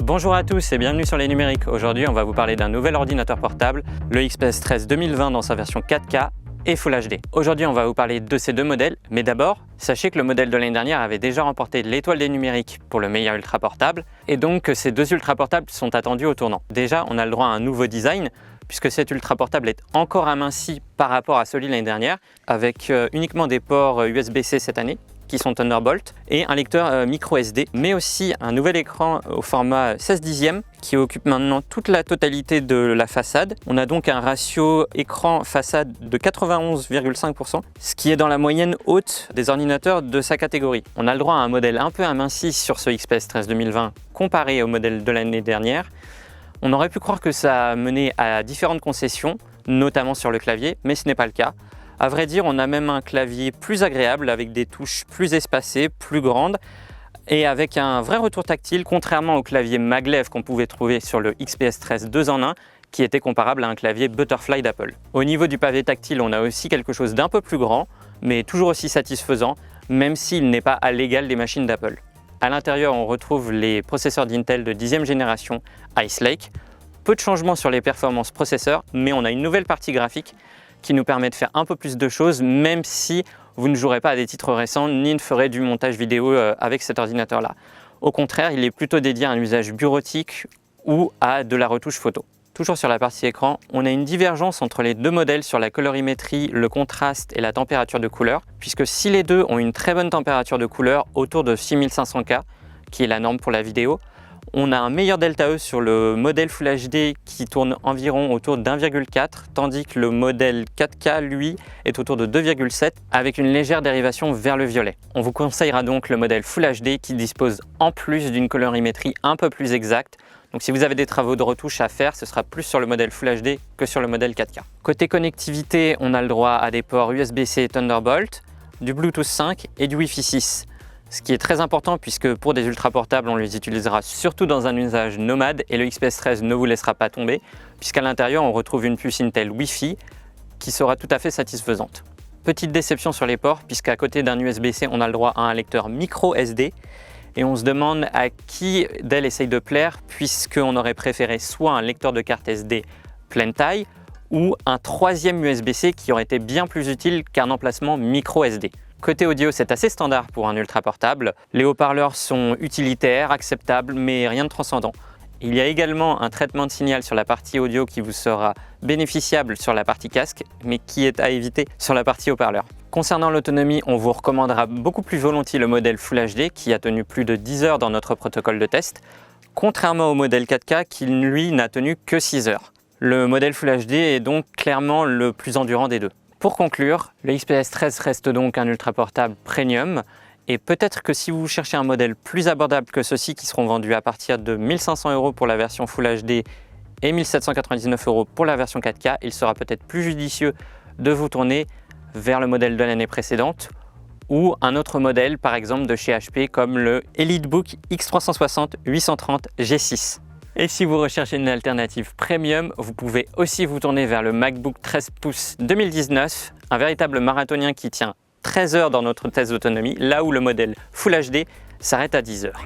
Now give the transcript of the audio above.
Bonjour à tous et bienvenue sur Les Numériques. Aujourd'hui, on va vous parler d'un nouvel ordinateur portable, le XPS 13 2020 dans sa version 4K et Full HD. Aujourd'hui, on va vous parler de ces deux modèles, mais d'abord, sachez que le modèle de l'année dernière avait déjà remporté l'étoile des numériques pour le meilleur ultra portable, et donc que ces deux ultra portables sont attendus au tournant. Déjà, on a le droit à un nouveau design, puisque cet ultra portable est encore aminci par rapport à celui de l'année dernière, avec uniquement des ports USB-C cette année, qui sont Thunderbolt, et un lecteur micro SD, mais aussi un nouvel écran au format 16/10 qui occupe maintenant toute la totalité de la façade. On a donc un ratio écran-façade de 91,5%, ce qui est dans la moyenne haute des ordinateurs de sa catégorie. On a le droit à un modèle un peu aminci sur ce XPS 13 2020 comparé au modèle de l'année dernière. On aurait pu croire que ça a mené à différentes concessions, notamment sur le clavier, mais ce n'est pas le cas. À vrai dire, on a même un clavier plus agréable avec des touches plus espacées, plus grandes et avec un vrai retour tactile, contrairement au clavier maglev qu'on pouvait trouver sur le XPS 13 2 en 1 qui était comparable à un clavier Butterfly d'Apple. Au niveau du pavé tactile, on a aussi quelque chose d'un peu plus grand, mais toujours aussi satisfaisant, même s'il n'est pas à l'égal des machines d'Apple. À l'intérieur, on retrouve les processeurs d'Intel de 10e génération Ice Lake. Peu de changements sur les performances processeurs, mais on a une nouvelle partie graphique qui nous permet de faire un peu plus de choses, même si vous ne jouerez pas à des titres récents ni ne ferez du montage vidéo avec cet ordinateur-là. Au contraire, il est plutôt dédié à un usage bureautique ou à de la retouche photo. Toujours sur la partie écran, on a une divergence entre les deux modèles sur la colorimétrie, le contraste et la température de couleur, puisque si les deux ont une très bonne température de couleur autour de 6500K, qui est la norme pour la vidéo, on a un meilleur delta E sur le modèle Full HD qui tourne environ autour d'1,4, tandis que le modèle 4K, lui, est autour de 2,7 avec une légère dérivation vers le violet. On vous conseillera donc le modèle Full HD qui dispose en plus d'une colorimétrie un peu plus exacte. Donc si vous avez des travaux de retouche à faire, ce sera plus sur le modèle Full HD que sur le modèle 4K. Côté connectivité, on a le droit à des ports USB-C Thunderbolt, du Bluetooth 5 et du Wi-Fi 6. Ce qui est très important puisque pour des ultra portables, on les utilisera surtout dans un usage nomade et le XPS 13 ne vous laissera pas tomber puisqu'à l'intérieur, on retrouve une puce Intel Wi-Fi qui sera tout à fait satisfaisante. Petite déception sur les ports puisqu'à côté d'un USB-C, on a le droit à un lecteur micro SD et on se demande à qui Dell essaye de plaire puisqu'on aurait préféré soit un lecteur de carte SD pleine taille ou un troisième USB-C qui aurait été bien plus utile qu'un emplacement micro SD. Côté audio, c'est assez standard pour un ultra portable. Les haut-parleurs sont utilitaires, acceptables, mais rien de transcendant. Il y a également un traitement de signal sur la partie audio qui vous sera bénéficiable sur la partie casque, mais qui est à éviter sur la partie haut-parleur. Concernant l'autonomie, on vous recommandera beaucoup plus volontiers le modèle Full HD qui a tenu plus de 10 heures dans notre protocole de test, contrairement au modèle 4K qui, lui, n'a tenu que 6 heures. Le modèle Full HD est donc clairement le plus endurant des deux. Pour conclure, le XPS 13 reste donc un ultra portable premium et peut-être que si vous cherchez un modèle plus abordable que ceux-ci qui seront vendus à partir de 1500 € pour la version Full HD et 1799 € pour la version 4K, il sera peut-être plus judicieux de vous tourner vers le modèle de l'année précédente ou un autre modèle par exemple de chez HP comme le EliteBook X360 830 G6. Et si vous recherchez une alternative premium, vous pouvez aussi vous tourner vers le MacBook 13 pouces 2019, un véritable marathonien qui tient 13 heures dans notre test d'autonomie, là où le modèle Full HD s'arrête à 10 heures.